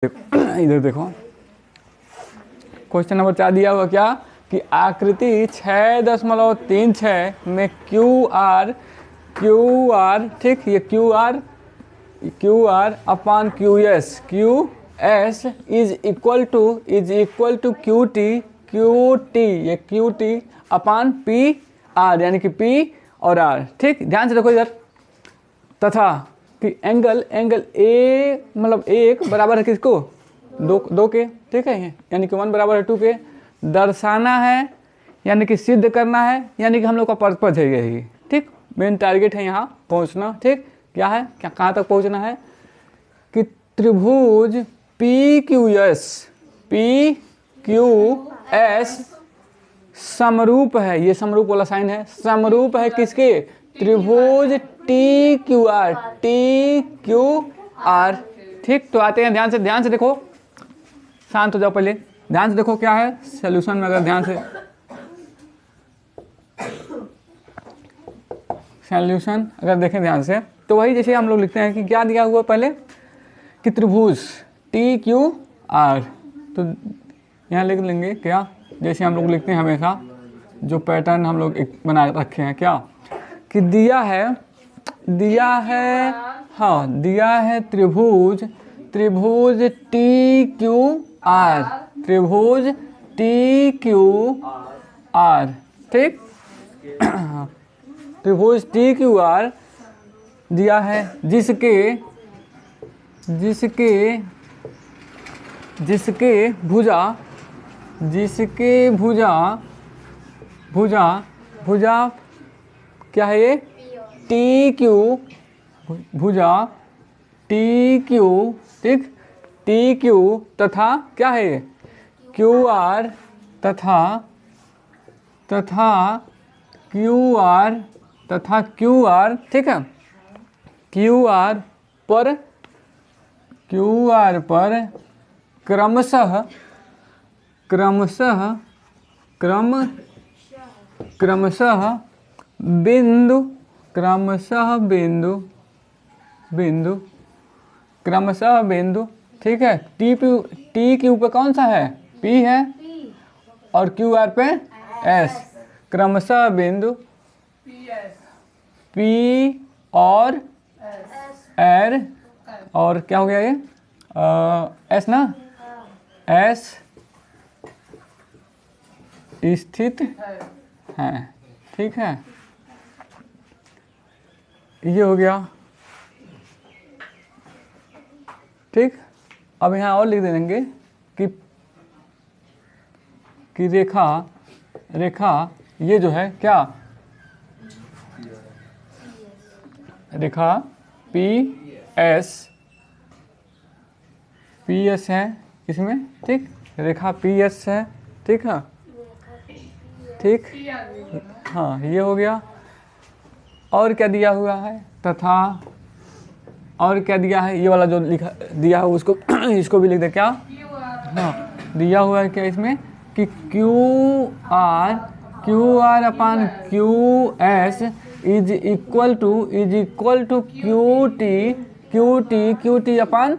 इधर देखो, question number 4 दिया हुआ क्या कि आकृति 6.36 में क्यू आर ठीक, ये Q R upon Q S is equal to Q T ये Q T upon P R, यानी कि पी और आर। ठीक, ध्यान से देखो इधर, तथा कि एंगल ए मतलब एक बराबर है किसको, दो के। ठीक है, यानी कि 1 बराबर है 2 के। दर्शाना है यानी कि सिद्ध करना है, यानी कि हम लोग का पर्पज है यही। ठीक, मेन टारगेट है यहाँ पहुँचना। ठीक, क्या है, क्या कहाँ तक पहुँचना है कि त्रिभुज पी क्यू एस समरूप है, ये समरूप वाला साइन है, समरूप है किसके, त्रिभुज टी क्यू आर। ठीक, तो आते हैं ध्यान से देखो, शांत हो जाओ पहले, ध्यान से देखो क्या है सॉल्यूशन में। अगर ध्यान से सॉल्यूशन अगर देखें ध्यान से, तो वही जैसे हम लोग लिखते हैं कि क्या दिया हुआ पहले कि त्रिभुज टी क्यू आर, तो यहाँ लिख लेंगे क्या, जैसे हम लोग लिखते हैं हमेशा जो पैटर्न हम लोग एक बना रखे हैं, क्या कि दिया है त्रिभुज टी क्यू आर, ठीक त्रिभुज टी क्यू आर दिया है, जिसके भुजा क्या है ये, टी क्यू भुजा टी क्यू, ठीक, टी क्यू तथा क्या है ये क्यू आर तथा क्यू आर, ठीक है, क्यू आर पर क्रमशः बिंदु, ठीक है, टी क्यू पे कौन सा है, पी है, और क्यू आर पे एस, क्रमशः बिंदु पी और एर, और क्या हो गया ये एस ना, एस स्थित है। ठीक है, ये हो गया। ठीक, अब यहाँ और लिख देंगे कि रेखा ये जो है क्या, रेखा पी एस है इसमें, ठीक, रेखा पी एस है, ठीक है, ठीक, हाँ ये हो गया। और क्या दिया हुआ है, तथा और क्या दिया है, ये वाला जो लिखा दिया है उसको इसको भी लिख दे क्या, हाँ दिया हुआ है क्या इसमें कि Q R upon Q S is equal to Q T upon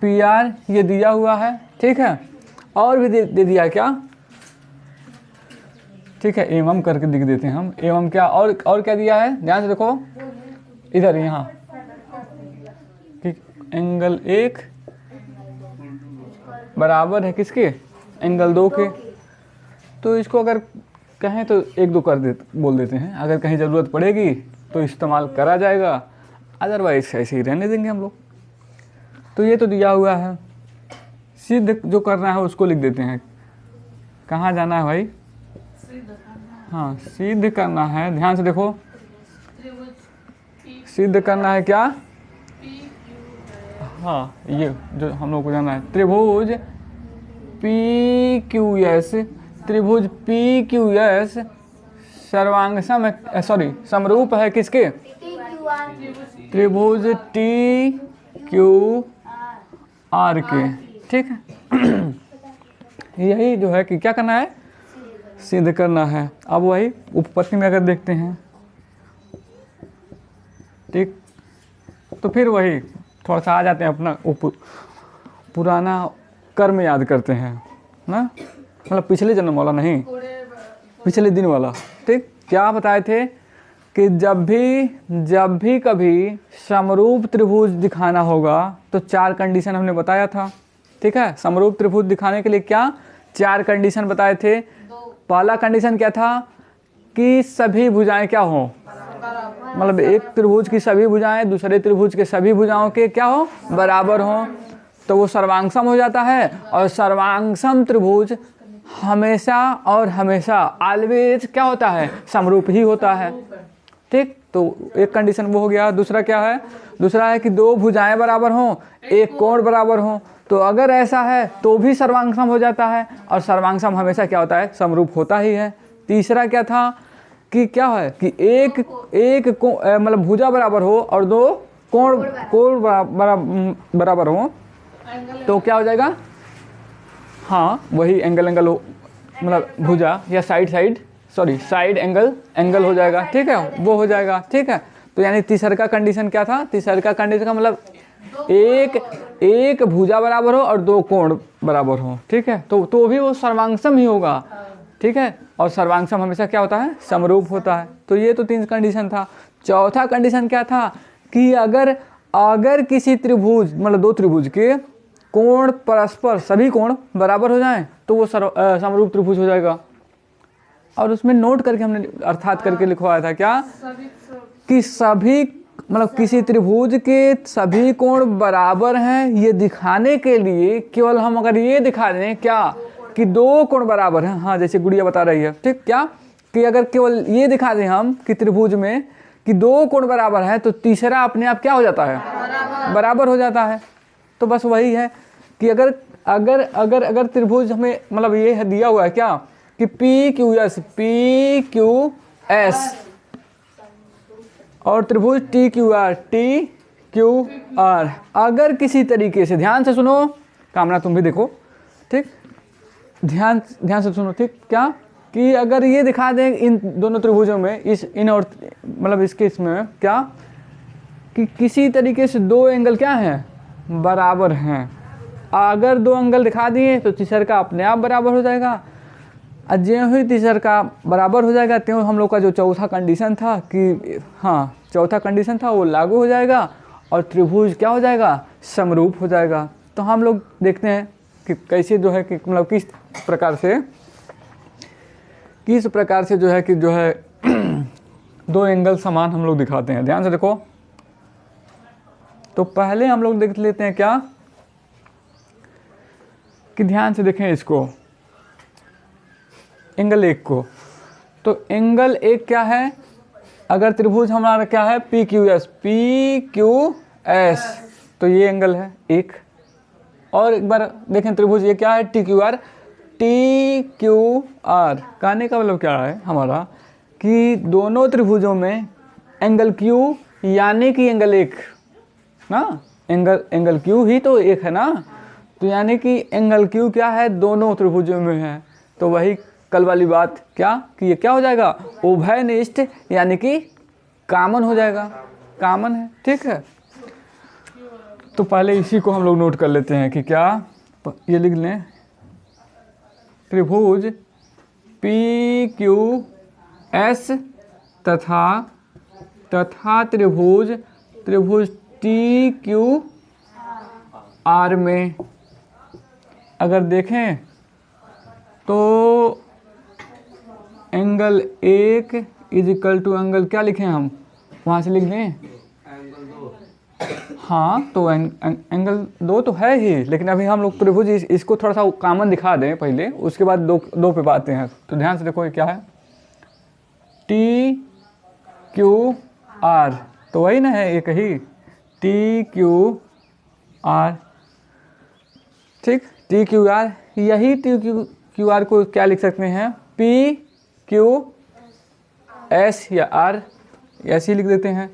P R, ये दिया हुआ है। ठीक है, और भी दे दिया है क्या, ठीक है, एवं करके लिख देते हैं हम, एवं क्या, और क्या दिया है, ध्यान से देखो इधर, यहाँ कि एंगल 1 बराबर है किसके, एंगल 2 के। तो इसको अगर कहें तो 1-2 बोल देते हैं, अगर कहीं ज़रूरत पड़ेगी तो इस्तेमाल करा जाएगा, अदरवाइज ऐसे ही रहने देंगे हम लोग। तो ये तो दिया हुआ है, सिद्ध जो करना है उसको लिख देते हैं। कहाँ जाना है भाई, हाँ सिद्ध करना है, ध्यान से देखो, सिद्ध करना है क्या, हाँ ये जो हम लोग को जाना है, त्रिभुज पी क्यू एस समरूप है किसके, त्रिभुज टी क्यू आर के। ठीक है यही जो है कि क्या करना है, सिद्ध करना है। अब वही उपपत्ति में अगर देखते हैं, ठीक, तो फिर वही थोड़ा सा आ जाते हैं अपना पुराना कर्म याद करते हैं ना, मतलब पिछले जन्म वाला नहीं, पिछले दिन वाला। ठीक, क्या बताए थे कि जब भी कभी समरूप त्रिभुज दिखाना होगा तो 4 कंडीशन हमने बताया था। ठीक है, समरूप त्रिभुज दिखाने के लिए क्या 4 कंडीशन बताए थे। पहला कंडीशन क्या था कि सभी भुजाएं क्या हो, मतलब एक त्रिभुज की सभी भुजाएं दूसरे त्रिभुज के सभी भुजाओं के क्या हो, बराबर हो, तो वो सर्वांगसम हो जाता है। और सर्वांगसम त्रिभुज हमेशा और हमेशा ऑलवेज क्या होता है, समरूप ही होता है। ठीक, तो एक कंडीशन वो हो गया। दूसरा क्या है, दूसरा है कि 2 भुजाएं बराबर हों, एक कोण बराबर हो, तो अगर ऐसा है तो भी सर्वांगसम हो जाता है, और सर्वांगसम हमेशा क्या होता है, समरूप होता ही है। तीसरा क्या था कि क्या है कि एक मतलब भुजा बराबर हो और 2 कोण बराबर हो, तो क्या हो जाएगा, हाँ वही एंगल हो, मतलब भुजा या साइड एंगल हो जाएगा। ठीक है, वो हो जाएगा। ठीक है, तो यानी तीसरा का कंडीशन क्या था, तीसरा का कंडीशन का मतलब एक भुजा बराबर हो और 2 कोण बराबर हो। ठीक है, तो भी वो सर्वांगसम ही होगा। ठीक है, और सर्वांगसम हमेशा क्या होता है, समरूप होता है। तो ये तो 3 कंडीशन था। चौथा कंडीशन क्या था कि अगर किसी त्रिभुज मतलब 2 त्रिभुज के कोण परस्पर सभी कोण बराबर हो जाएं तो वो समरूप त्रिभुज हो जाएगा। और उसमें नोट करके हमने अर्थात करके लिखवाया था क्या कि सभी मतलब किसी त्रिभुज के सभी कोण बराबर हैं, ये दिखाने के लिए केवल हम अगर ये दिखा दें क्या कि 2 कोण बराबर हैं, हाँ जैसे गुड़िया बता रही है। ठीक, क्या कि अगर केवल ये दिखा दें हम कि त्रिभुज में कि 2 कोण बराबर है तो तीसरा अपने आप क्या हो जाता है, बराबर हो जाता है। तो बस वही है कि अगर त्रिभुज हमें मतलब ये है दिया हुआ है क्या कि पी क्यू एस और त्रिभुज टी क्यू आर, अगर किसी तरीके से, ध्यान से सुनो कामना, तुम भी देखो। ठीक, ध्यान से सुनो। ठीक, क्या कि अगर ये दिखा दें इन दोनों त्रिभुजों में और मतलब इसके इसमें क्या कि किसी तरीके से 2 एंगल क्या हैं, बराबर हैं। अगर 2 एंगल दिखा दिए तो तीसरा का अपने आप बराबर हो जाएगा। और ज्यों ही तीसरा का बराबर हो जाएगा त्यों हम लोग का जो चौथा कंडीशन था कि हाँ चौथा कंडीशन था वो लागू हो जाएगा और त्रिभुज क्या हो जाएगा, समरूप हो जाएगा। तो हम लोग देखते हैं कि कैसे जो है कि मतलब किस प्रकार से जो है 2 एंगल समान हम लोग दिखाते हैं। ध्यान से देखो। तो पहले हम लोग देख लेते हैं क्या कि ध्यान से देखें इसको, एंगल 1 को। तो एंगल 1 क्या है, अगर त्रिभुज हमारा क्या है पी क्यू एस, तो ये एंगल है 1। और एक बार देखें त्रिभुज ये क्या है टी क्यू आर। कहने का मतलब क्या है हमारा कि दोनों त्रिभुजों में एंगल क्यू यानी कि एंगल 1 ना, एंगल क्यू ही तो 1 है ना, तो यानी कि एंगल क्यू क्या है दोनों त्रिभुजों में है। तो वही कल वाली बात क्या कि ये क्या हो जाएगा, उभयनिष्ठ यानी कि कॉमन हो जाएगा, कॉमन है। ठीक है, तो पहले इसी को हम लोग नोट कर लेते हैं कि क्या, ये लिख लें त्रिभुज पी क्यू एस तथा त्रिभुज टी क्यू आर में अगर देखें तो angle 1 is equal to angle क्या लिखें हम, वहाँ से लिख दें हाँ, तो एंगल 2 तो है ही, लेकिन अभी हम लोग त्रिभुज इसको थोड़ा सा कॉमन दिखा दें पहले, उसके बाद दो पे आते हैं। तो ध्यान से देखो ये क्या है टी क्यू आर, तो वही ना है एक ही टी क्यू आर। ठीक, टी क्यू आर, यही टी क्यू आर को क्या लिख सकते हैं पी क्यू एस या आर, ऐसे ही लिख देते हैं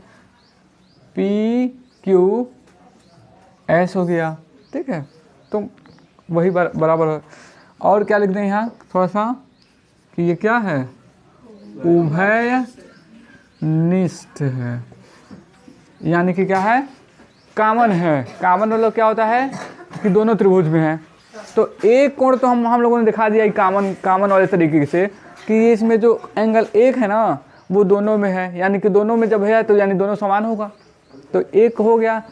पी क्यू एस हो गया। ठीक है, तो वही बराबर है। और क्या लिख दें यहाँ थोड़ा सा कि ये क्या है उभयनिष्ठ है, यानी कि क्या है कॉमन है। कॉमन मतलब क्या होता है कि दोनों त्रिभुज में हैं। तो एक कोण तो हम लोगों ने दिखा दिया कामन वाले तरीके से कि इसमें जो एंगल एक है ना वो दोनों में है, यानी कि दोनों में जब है तो यानी दोनों समान होगा, तो एक हो गया।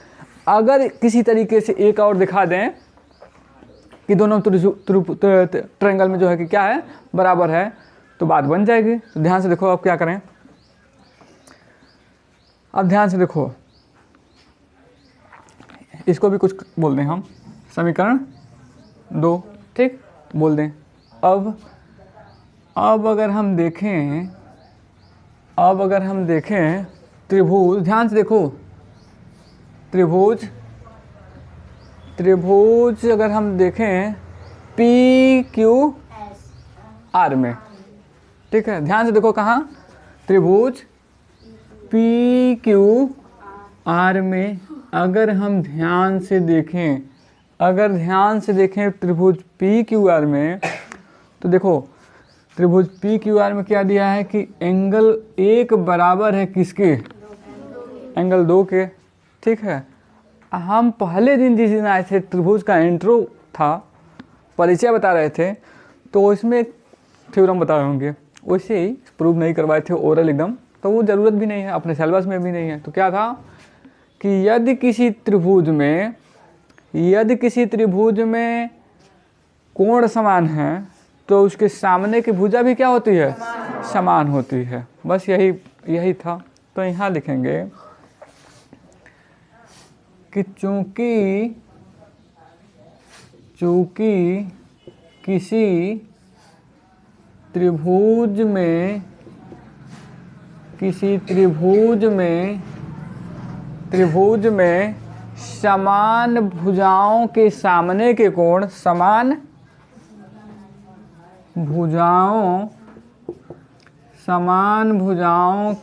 अगर किसी तरीके से एक और दिखा दें कि दोनों ट्रायंगल में जो है कि क्या है, बराबर है, तो बात बन जाएगी। तो ध्यान से देखो अब क्या करें। अब ध्यान से देखो, इसको भी कुछ बोल दें हम, समीकरण 2, ठीक, बोल दें। अब अगर हम देखें त्रिभुज, ध्यान से देखो, त्रिभुज अगर हम देखें पी क्यू आर में, ठीक है, ध्यान से देखो कहाँ, त्रिभुज पी क्यू आर में अगर हम ध्यान से देखें त्रिभुज पी क्यू आर में, तो देखो त्रिभुज पी क्यू आर में क्या दिया है कि एंगल एक बराबर है किसके, एंगल 2 के, ठीक है। हम पहले दिन जिस दिन आए थे त्रिभुज का इंट्रो था, परिचय बता रहे थे, तो इसमें थ्योरम बता रहे होंगे, वैसे ही प्रूव नहीं करवाए थे ओरल एकदम, तो वो ज़रूरत भी नहीं है, अपने सिलेबस में भी नहीं है। तो क्या था कि यदि किसी त्रिभुज में कोण समान है तो उसके सामने की भुजा भी क्या होती है, समान होती है। बस यही था। तो यहाँ लिखेंगे कि चूंकि किसी त्रिभुज में समान भुजाओं के सामने के कोण, समान भुजाओं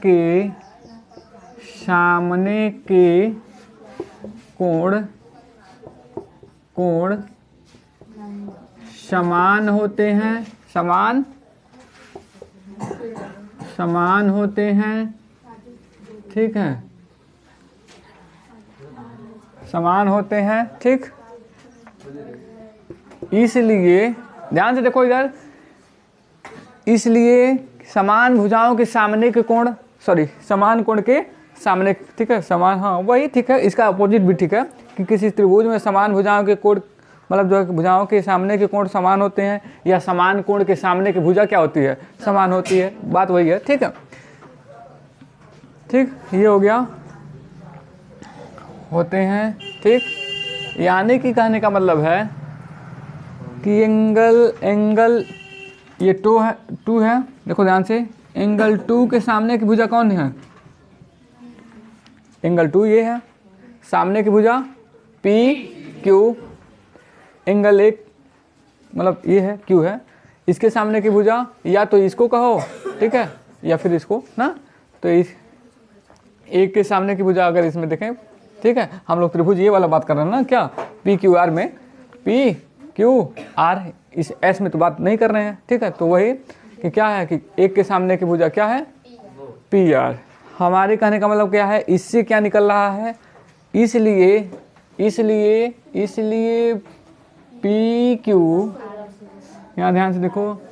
के सामने के कोण समान होते हैं, ठीक है, समान होते हैं, ठीक। इसलिए ध्यान से देखो इधर, इसलिए समान भुजाओं के सामने के कोण, समान कोण के सामने, ठीक है, समान, हाँ वही ठीक है, इसका अपोजिट भी ठीक है कि किसी त्रिभुज में समान भुजाओं के कोण, मतलब जो है भुजाओं के सामने के कोण समान होते हैं, या समान कोण के सामने की भुजा क्या होती है, समान होती है, बात वही है, ठीक है, ठीक, ये हो गया, होते हैं, ठीक। यानी कि कहने का मतलब है कि एंगल ये 2 है, देखो ध्यान से, एंगल 2 के सामने की भुजा कौन है, एंगल 2 ये है, सामने की भुजा पी क्यू, एंगल 1 मतलब ये है क्यू है, इसके सामने की भुजा या तो इसको कहो, ठीक है, या फिर इसको ना, तो इस एक के सामने की भुजा अगर इसमें देखें, ठीक है, हम लोग त्रिभुज ये वाला बात कर रहे हैं ना, क्या पी क्यू आर में, पी क्यू आर, इस एस में तो बात नहीं कर रहे हैं, ठीक है। तो वही कि क्या है कि एक के सामने की भुजा क्या है, पी आर। हमारे कहने का मतलब क्या है, इससे क्या निकल रहा है, इसलिए पी क्यू, यहाँ ध्यान से देखो,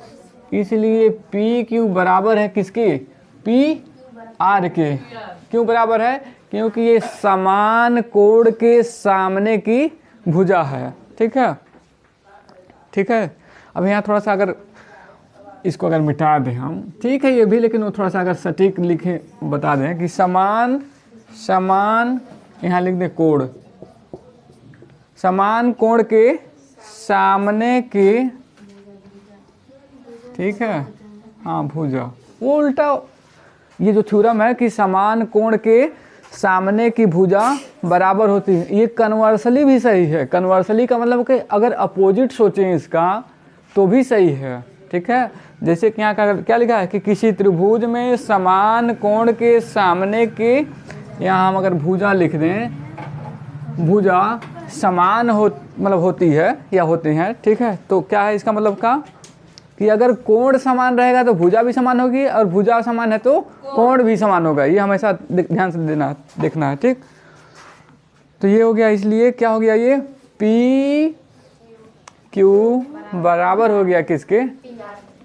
इसलिए पी क्यू बराबर है किसके, पी आर के। क्यों बराबर है, क्योंकि ये समान कोण के सामने की भुजा है, ठीक है, ठीक है। अब यहाँ थोड़ा सा अगर इसको अगर मिटा दें हम, ठीक है ये भी, लेकिन वो थोड़ा सा अगर सटीक लिखे बता दें कि समान यहाँ लिख दें कोण, समान कोण के सामने के, ठीक है, हाँ भुजा, वो उल्टा, ये जो थ्योरम है कि समान कोण के सामने की भुजा बराबर होती है, ये कन्वर्सली भी सही है। कन्वर्सली का मतलब कि अगर अपोजिट सोचें इसका तो भी सही है, ठीक है। जैसे कि यहाँ का क्या लिखा है कि किसी त्रिभुज में समान कोण के सामने के, यहाँ हम अगर भुजा लिख दें, भुजा समान होती है या होते हैं, ठीक है। तो क्या है इसका मतलब का कि अगर कोण समान रहेगा तो भुजा भी समान होगी, और भुजा समान है तो कोण भी समान होगा, ये हमेशा ध्यान से देखना है, ठीक। तो ये हो गया, इसलिए क्या हो गया, ये पी क्यू बराबर हो गया किसके,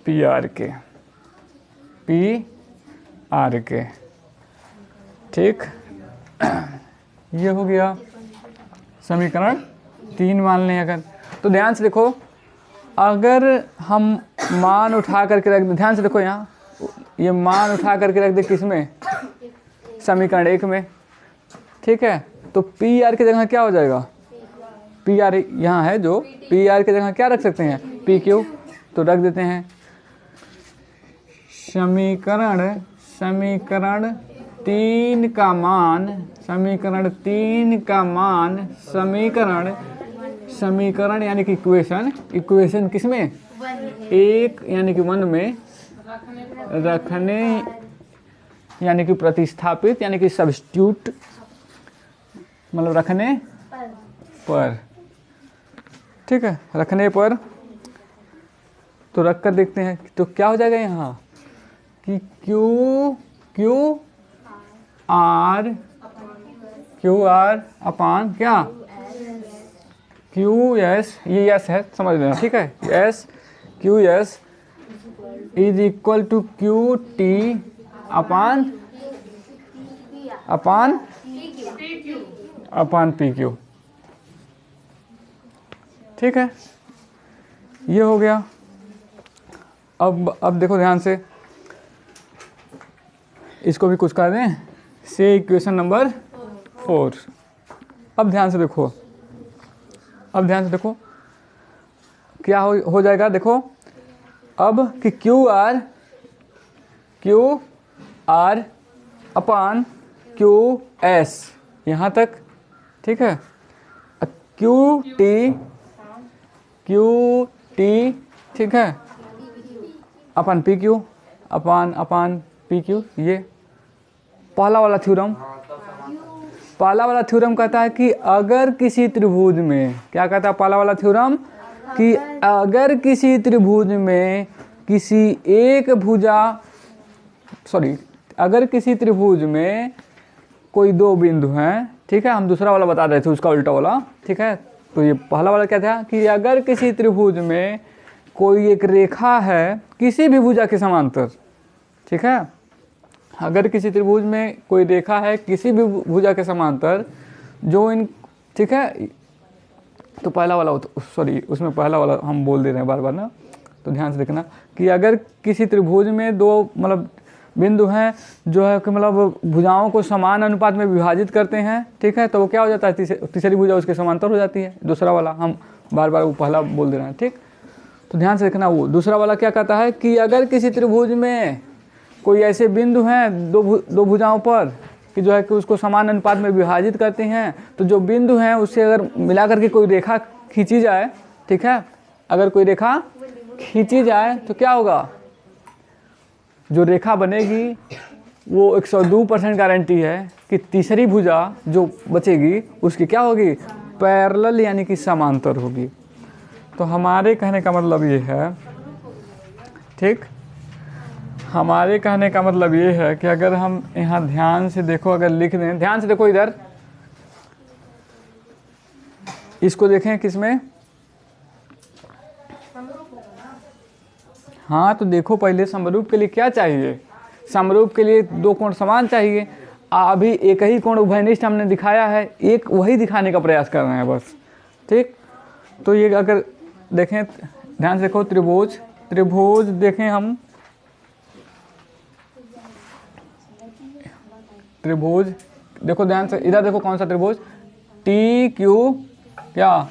पी आर के, पी आर के। ठीक, ये हो गया समीकरण 3 मान लें अगर। तो ध्यान से देखो, अगर हम मान उठा करके रख दें, ध्यान से देखो यहाँ, ये मान उठा करके रख दे किस में, समीकरण 1 में। ठीक है, तो पी आर की जगह क्या हो जाएगा, पी आर यहाँ है जो, पी आर की जगह क्या रख सकते हैं, पी क्यू। तो रख देते हैं समीकरण 3 का मान, समीकरण 3 का मान, समीकरण यानी कि इक्वेशन किस में, 1 यानी कि 1 में रखने, यानी कि प्रतिस्थापित, यानी कि सब्स्टिट्यूट, मतलब रखने पर। ठीक है, रखने पर। तो रख कर देखते हैं तो क्या हो जाएगा यहाँ कि क्यू आर अपान क्या, क्यू एस, ये एस है समझ लेना। ठीक है, S Q S is equal to Q T upon P Q. ठीक है, ये हो गया। अब देखो ध्यान से, इसको भी कुछ कर दें, से इक्वेशन नंबर 4। अब ध्यान से देखो, क्या हो जाएगा। देखो अब कि Q R upon Q S यहाँ तक। ठीक है, क्यू टी ठीक है अपन पी क्यू अपान पी क्यू। ये पहला वाला थ्योरम कहता है कि अगर किसी त्रिभुज में, क्या कहता है पहला वाला थ्योरम, कि अगर किसी त्रिभुज में अगर किसी त्रिभुज में कोई 2 बिंदु हैं। ठीक है, हम दूसरा वाला बता रहे थे, उसका उल्टा वाला। ठीक है, तो ये पहला वाला क्या था कि अगर किसी त्रिभुज में कोई एक रेखा है किसी भी भुजा के समांतर। ठीक है, अगर किसी त्रिभुज में कोई रेखा है किसी भी भुजा के समांतर जो इन, ठीक है, तो पहला वाला, सॉरी उसमें पहला वाला हम बोल दे रहे हैं बार बार ना, तो ध्यान से देखना कि अगर किसी त्रिभुज में 2 मतलब बिंदु हैं जो है कि मतलब भुजाओं को समान अनुपात में विभाजित करते हैं। ठीक है, तो वो क्या हो जाता है, तीसरी भुजा उसके समांतर हो जाती है। दूसरा वाला हम बार बार वो पहला बोल दे रहे हैं। ठीक, तो ध्यान से देखना, वो दूसरा वाला क्या कहता है कि अगर किसी त्रिभुज में कोई ऐसे बिंदु हैं दो भुजाओं पर कि जो है कि उसको समान अनुपात में विभाजित करते हैं, तो जो बिंदु हैं उससे अगर मिला करके कोई रेखा खींची जाए। ठीक है, अगर कोई रेखा खींची जाए तो क्या होगा, जो रेखा बनेगी वो 102% गारंटी है कि तीसरी भुजा जो बचेगी उसकी क्या होगी, पैरेलल यानी कि समांतर होगी। तो हमारे कहने का मतलब ये है, ठीक, हमारे कहने का मतलब ये है कि अगर हम यहाँ ध्यान से देखो, अगर लिख दें, ध्यान से देखो इधर, इसको देखें किसमें, हाँ तो देखो पहले समरूप के लिए क्या चाहिए, समरूप के लिए 2 कोण समान चाहिए। अभी एक ही कोण उभयनिष्ठ हमने दिखाया है, एक वही दिखाने का प्रयास कर रहे हैं बस। ठीक, तो ये अगर देखें ध्यान से देखो, त्रिभुज देखें हम, त्रिभुज देखो ध्यान से, इधर देखो कौन सा त्रिभुज, टी क्यू क्या,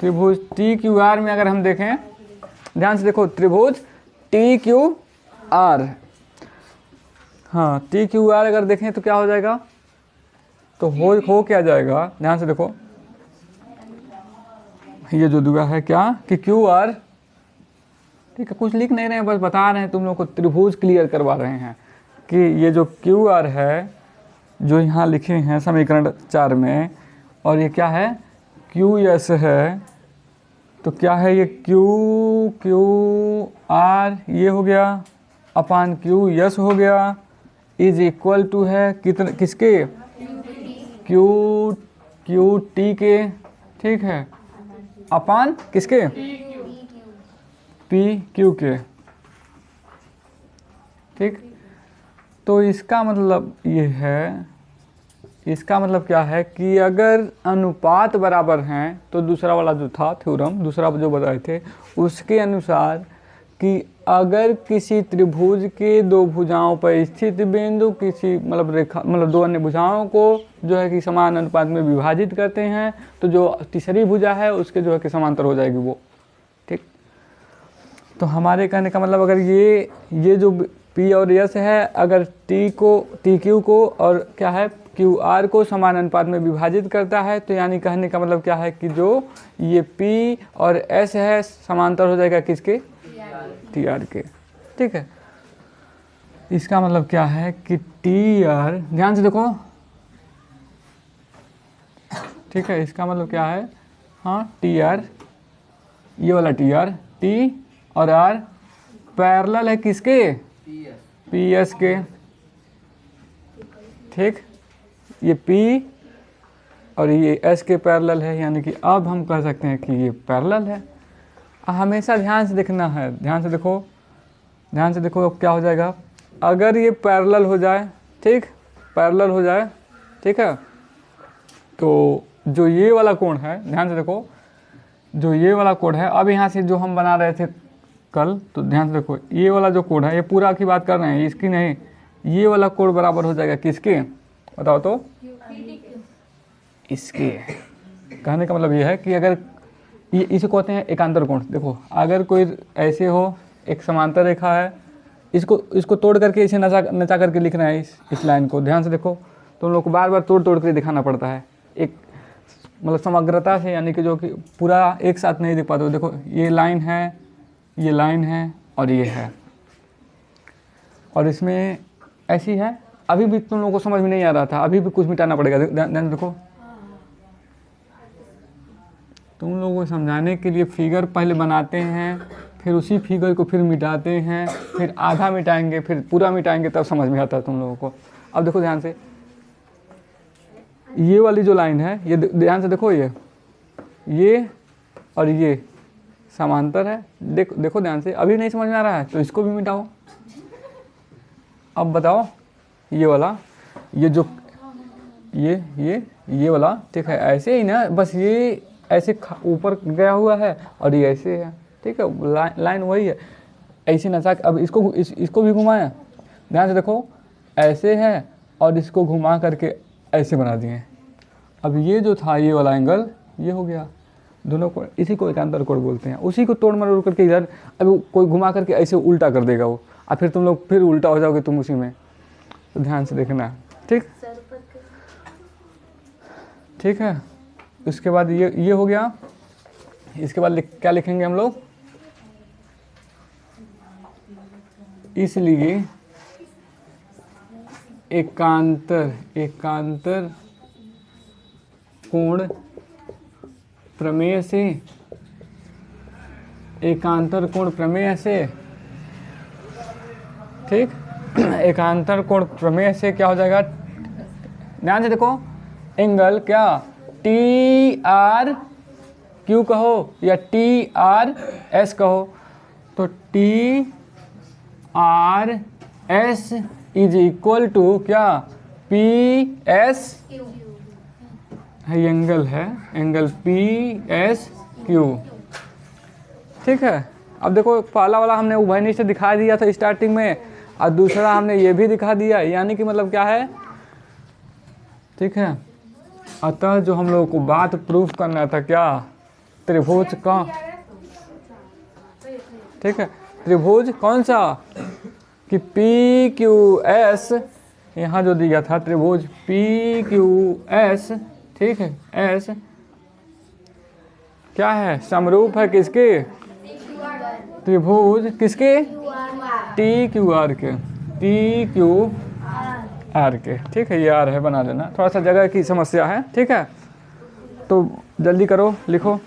त्रिभुज टी क्यू आर में अगर हम देखें, ध्यान से देखो, त्रिभुज टी क्यू आर, हाँ टी क्यू आर अगर देखें तो क्या हो जाएगा, तो हो क्या जाएगा, ध्यान से देखो, ये जो दुआ है क्या कि क्यू आर, ठीक है, कुछ लिख नहीं रहे हैं, बस बता रहे हैं तुम लोग को, त्रिभुज क्लियर करवा रहे हैं कि ये जो क्यू आर है जो यहाँ लिखे हैं समीकरण 4 में, और ये क्या है क्यू एस है, तो क्या है ये क्यू आर ये हो गया अपान क्यू एस हो गया, इज इक्वल टू है कितने, किसके, क्यू टी के, ठीक है, अपान किसके, पी क्यू के, ठीक। तो इसका मतलब ये है, इसका मतलब क्या है कि अगर अनुपात बराबर हैं तो दूसरा वाला जो था थ्योरम, दूसरा जो बताए थे उसके अनुसार कि अगर किसी त्रिभुज के दो भुजाओं पर स्थित बिंदु किसी मतलब रेखा मतलब दो अन्य भुजाओं को जो है कि समान अनुपात में विभाजित करते हैं तो जो तीसरी भुजा है उसके जो है कि समांतर हो जाएगी वो, ठीक। तो हमारे कहने का मतलब अगर ये जो P और S है, अगर टी क्यू को और क्या है क्यू आर को समान अनुपात में विभाजित करता है तो यानी कहने का मतलब क्या है कि जो ये P और S है समांतर हो जाएगा किसके, टी आर के, ठीक है। इसका मतलब क्या है कि टी आर, ध्यान से देखो, ठीक है, इसका मतलब क्या है, हाँ टी आर, ये वाला टी आर, टी और आर पैरेलल है किसके, पी एस के, ठीक। ये P और ये S के पैरेलल है, यानी कि अब हम कह सकते हैं कि ये पैरेलल है। हमेशा ध्यान से देखना है, ध्यान से देखो, ध्यान से देखो, अब क्या हो जाएगा अगर ये पैरेलल हो जाए, ठीक, पैरेलल हो जाए, ठीक है, तो जो ये वाला कोण है, ध्यान से देखो, जो ये वाला कोण है, अब यहाँ से जो हम बना रहे थे कल, तो ध्यान से देखो ये वाला जो कोण है, ये पूरा की बात कर रहे हैं, इसकी नहीं, ये वाला कोण बराबर हो जाएगा किसके, बताओ तो, इसके। कहने का मतलब ये है कि अगर ये इसे कहते हैं एकांतर कोण। देखो अगर कोई ऐसे हो, एक समांतर रेखा है, इसको तोड़ करके इसे नचा करके लिखना है इस लाइन को, ध्यान से देखो, तो उन लोग को बार बार तोड़ कर दिखाना पड़ता है, एक मतलब समग्रता से, यानी कि जो कि पूरा एक साथ नहीं दिख पाते। देखो ये लाइन है, ये लाइन है और ये है, और इसमें ऐसी है, अभी भी तुम लोगों को समझ में नहीं आ रहा था, अभी भी कुछ मिटाना पड़ेगा, ध्यान देखो, तुम लोगों को समझाने के लिए फिगर पहले बनाते हैं, फिर उसी फिगर को फिर मिटाते हैं, फिर आधा मिटाएंगे, फिर पूरा मिटाएंगे, तब समझ में आता है तुम लोगों को। अब देखो ध्यान से, ये वाली जो लाइन है, ये ध्यान से देखो, ये और ये समांतर है, देखो ध्यान से, अभी नहीं समझ में आ रहा है तो इसको भी मिटाओ। अब बताओ ये वाला, ये जो ये वाला, ठीक है, ऐसे ही ना, बस ये ऐसे ऊपर गया हुआ है और ये ऐसे है, ठीक है, लाइन वही है, ऐसे नचा। अब इसको भी घुमाया, ध्यान से देखो, ऐसे है और इसको घुमा करके ऐसे बना दिए। अब ये जो था ये वाला एंगल, ये हो गया, दोनों को, इसी को एकांतर कोण बोलते हैं। उसी को तोड़ मरोड़ करके इधर अब कोई घुमा करके ऐसे उल्टा कर देगा वो, और फिर तुम लोग फिर उल्टा हो जाओगे तुम उसी में, तो ध्यान से देखना, ठीक, ठीक है। उसके बाद ये हो गया, इसके बाद क्या लिखेंगे हम लोग, इसलिए एकांतर कोण प्रमेय से, एकांतर कोण प्रमेय से, ठीक, एकांतर कोण प्रमेय से क्या हो जाएगा, ध्यान से देखो, एंगल क्या, टी आर क्यू कहो या टी आर एस कहो, तो T R S is equal to क्या, पी एस एंगल है, एंगल पी एस क्यू, ठीक है। अब देखो पहला वाला हमने उभयनिष्ठ दिखा दिया था स्टार्टिंग में, और दूसरा हमने ये भी दिखा दिया, यानी कि मतलब क्या है, ठीक है। अतः जो हम लोगों को बात प्रूफ करना था क्या, त्रिभुज का, ठीक है, त्रिभुज कौन सा, कि पी क्यू एस, यहाँ जो दिया था त्रिभुज पी क्यू एस, ठीक है, एस क्या है, समरूप है किसके, त्रिभुज किसके, टी क्यू आर के, टी क्यू आर के, ठीक है, ये आर है, बना लेना, थोड़ा सा जगह की समस्या है, ठीक है। तो जल्दी करो, लिखो।